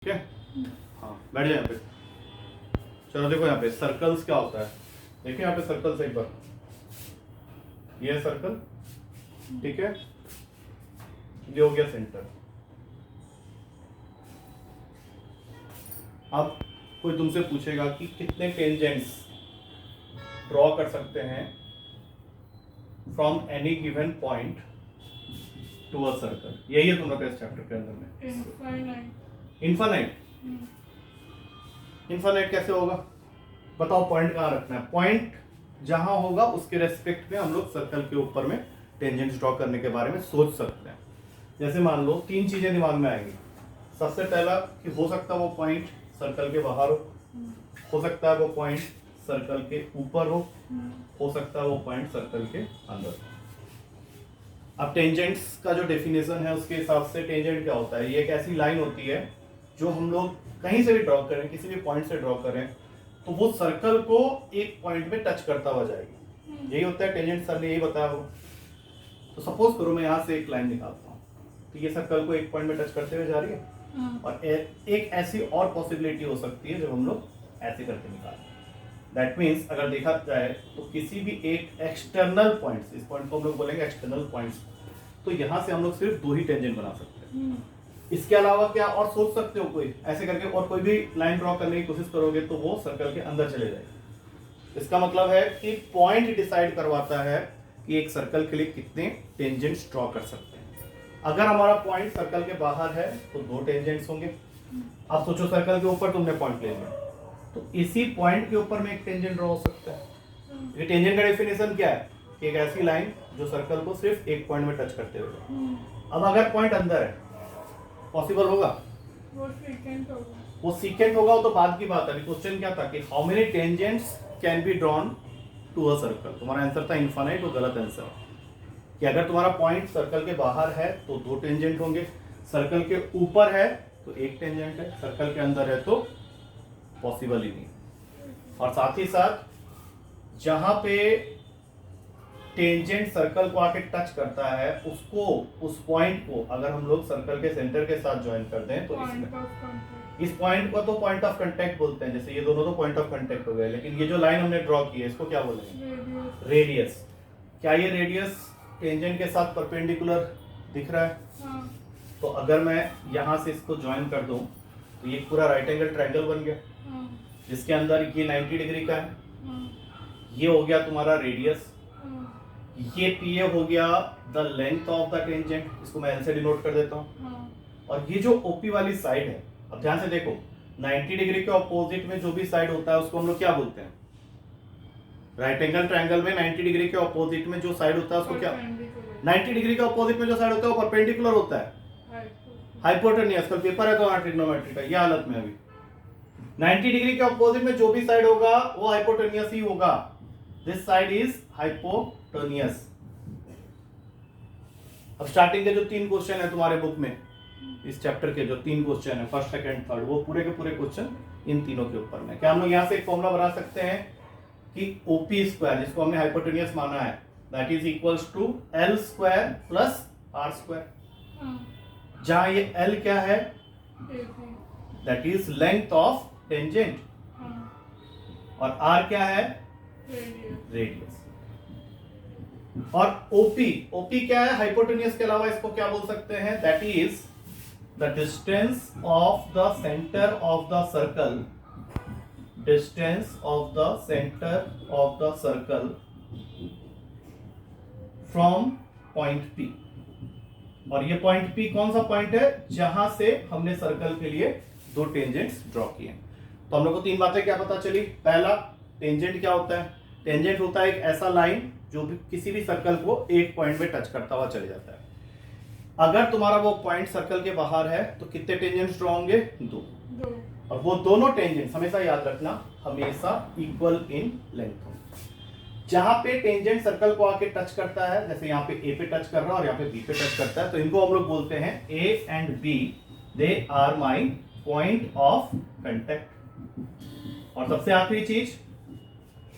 ठीक है। हाँ बैठ जाए यहाँ पे। चलो देखो यहाँ पे सर्कल्स क्या होता है। देखिए यहाँ पे सर्कल्स एक बार, ये है सर्कल, ठीक है, ये हो गया सेंटर। अब कोई तुमसे पूछेगा कि कितने टेंजेंट्स ड्रॉ कर सकते हैं from any given point to a circle. यही है तुम्हारा इस चैप्टर के अंदर में। इनफाइनाइट। इनफाइनाइट कैसे होगा बताओ। पॉइंट कहाँ रखना है? पॉइंट जहां होगा उसके रेस्पेक्ट में हम लोग सर्कल के ऊपर में टेंजेंट्स ड्रॉ करने के बारे में सोच सकते हैं। जैसे मान लो तीन चीजें दिमाग में आएंगी। सबसे पहला कि हो सकता है वो पॉइंट सर्कल के बाहर हो सकता है वो पॉइंट सर्कल के ऊपर हो सकता है वो पॉइंट सर्कल के अंदर। अब टेंजेंट्स का जो डेफिनेशन है उसके हिसाब से टेंजेंट क्या होता है? ये एक ऐसी लाइन होती है जो हम लोग कहीं से भी ड्रॉ करें, किसी भी पॉइंट से ड्रॉ करें तो वो सर्कल को एक पॉइंट में टच करता हुआ जाएगी। यही होता है टेंजेंट। सर ने यही बताया हो। तो सपोज करो मैं यहाँ से एक लाइन निकालता हूँ तो ये सर्कल को एक पॉइंट में टच करते हुए जा रही है। और एक ऐसी और पॉसिबिलिटी हो सकती है जब हम लोग ऐसे करके निकालें। दैट मीन्स अगर देखा जाए तो किसी भी एक एक्सटर्नल पॉइंट्स, इस पॉइंट को हम लोग बोलेंगे एक्सटर्नल पॉइंट्स, तो यहाँ से हम लोग सिर्फ दो ही टेंजेंट बना सकते हैं। इसके अलावा क्या और सोच सकते हो कोई ऐसे करके? और कोई भी लाइन ड्रॉ करने की कोशिश करोगे तो वो सर्कल के अंदर चले जाएगी। इसका मतलब है कि पॉइंट डिसाइड करवाता है कि एक सर्कल के लिए कितने टेंजेंट्स ड्रॉ कर सकते हैं। अगर हमारा पॉइंट सर्कल के बाहर है तो दो टेंजेंट्स होंगे। अब सोचो सर्कल के ऊपर तुमने पॉइंट ले लिया तो इसी पॉइंट के ऊपर में एक टेंजेंट ड्रॉ हो सकता है। ये टेंजेंट का डेफिनेशन क्या है? कि एक ऐसी लाइन जो सर्कल को सिर्फ एक पॉइंट में टच करते हुए। अब अगर पॉइंट अंदर है पॉसिबल होगा? वो सीकेंट होगा वो तो बाद की बात है। क्वेश्चन क्या था कि how many tangents can be drawn to a circle. तुम्हारा आंसर था इनफाइनाइट। वो गलत आंसर कि अगर तुम्हारा पॉइंट सर्कल के बाहर है तो दो टेंजेंट होंगे, सर्कल के ऊपर है तो एक टेंजेंट है, सर्कल के अंदर है तो पॉसिबल ही नहीं। और साथ ही साथ जहां पे टेंजेंट सर्कल को आके टच करता है उसको, उस पॉइंट को अगर हम लोग सर्कल के सेंटर के साथ ज्वाइन कर दें तो इस पॉइंट को तो पॉइंट ऑफ कांटेक्ट बोलते हैं। जैसे ये दोनों तो पॉइंट ऑफ कांटेक्ट हो गए, लेकिन ये जो लाइन हमने ड्रॉ की है इसको क्या बोलेंगे? रेडियस। क्या ये रेडियस टेंजेंट के साथ परपेंडिकुलर दिख रहा है? हाँ। तो अगर मैं यहाँ से इसको ज्वाइन कर दूं तो ये पूरा राइट एंगल ट्रायंगल बन गया, जिसके अंदर ये 90 डिग्री का है। ये हो गया तुम्हारा रेडियस। ये पीए हो गया the length of the tangent, इसको मैं एल से डिनोट कर देता हूँ। और ये जो ओपी वाली साइड है, अब ध्यान से देखो, 90 डिग्री के ऑपोजिट में जो भी साइड होता है उसको हम लोग क्या बोलते हैं? राइट एंगल ट्रायंगल में 90 डिग्री के ऑपोजिट में जो साइड होता है उसको क्या? 90 डिग्री के ऑपोजिट में जो साइड होता है वो परपेंडिकुलर होता है, हाइपोटेन्यूज। कल पेपर है तो वहां ट्रिग्नोमेट्री का, ये हालत में अभी 90 डिग्री के ऑपोजिट में जो भी साइड होगा वो हाइपोटेन्यूज ही होगा। This side is hypotenuse. अब स्टार्टिंग के जो तीन क्वेश्चन है तुम्हारे बुक में, इस चैप्टर के जो तीन क्वेश्चन है, फर्स्ट सेकंड थर्ड, वो पूरे के पूरे क्वेश्चन इन तीनों के ऊपर में। क्या हम लोग यहाँ से एक फॉर्मूला बना सकते हैं कि ओपी स्क्वायर, जिसको हमने हाइपोटेन्यूज माना है, that is equals to L square plus R square. जहां ये एल क्या है? That is length of tangent. और आर क्या है? रेडियस। और ओपी क्या है? हाइपोटेन्यूज के अलावा इसको क्या बोल सकते हैं? That is the distance of the centre of the circle, distance of the centre of the circle from point P. और ये पॉइंट पी कौन सा पॉइंट है? जहां से हमने सर्कल के लिए दो टेंजेंट्स ड्रॉ किए। तो हम लोग को तीन बातें क्या पता चली? पहला, टेंजेंट क्या होता है? टेंजेंट होता है एक ऐसा लाइन जो भी किसी भी सर्कल को एक पॉइंट में टच करता हुआ चले जाता है। अगर तुम्हारा वो पॉइंट सर्कल के बाहर है तो कितने टेंजेंट्स ड्रॉ होंगे? दो। और वो दोनों टेंजेंट्स हमेशा याद रखना, हमेशा इक्वल इन लेंथ होंगे। जहां पे टेंजेंट सर्कल को आके टच करता है, जैसे यहाँ पे ए पे टच कर रहा है और यहाँ पे बी पे टच करता है, तो इनको हम लोग बोलते हैं A and B, they are my point of contact. और सबसे आखिरी चीज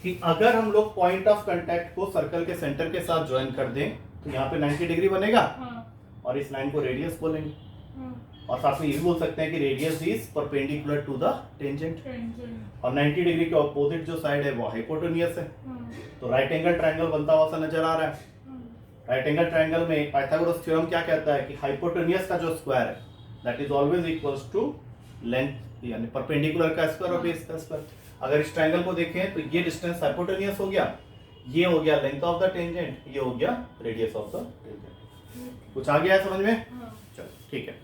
कि अगर हम लोग पॉइंट ऑफ कांटेक्ट को सर्कल के सेंटर के साथ ज्वाइन कर दें तो यहाँ पे 90 डिग्री बनेगा। और इस लाइन को रेडियस बोलेंगे। और साथ में ये भी बोल सकते हैं कि radius is perpendicular to the tangent, और 90 डिग्री के ऑपोजिट जो साइड है वो हाइपोटेन्यूस है। तो राइट एंगल ट्रायंगल बनता हुआ सा नजर आ रहा है। राइट एंगल ट्रायंगल में पाइथागोरस थ्योरम क्या कहता है कि हाइपोटेन्यूस का जो स्क्वायर है that is always equals to length यानी परपेंडिकुलर का स्क्वायर और बेस का स्क्वायर। अगर इस ट्रायंगल को देखें तो ये डिस्टेंस हाइपोटेन्यूस हो गया, ये हो गया लेंथ ऑफ द टेंजेंट, ये हो गया रेडियस ऑफ द टेंजेंट। कुछ आ गया है समझ में? चलो ठीक है।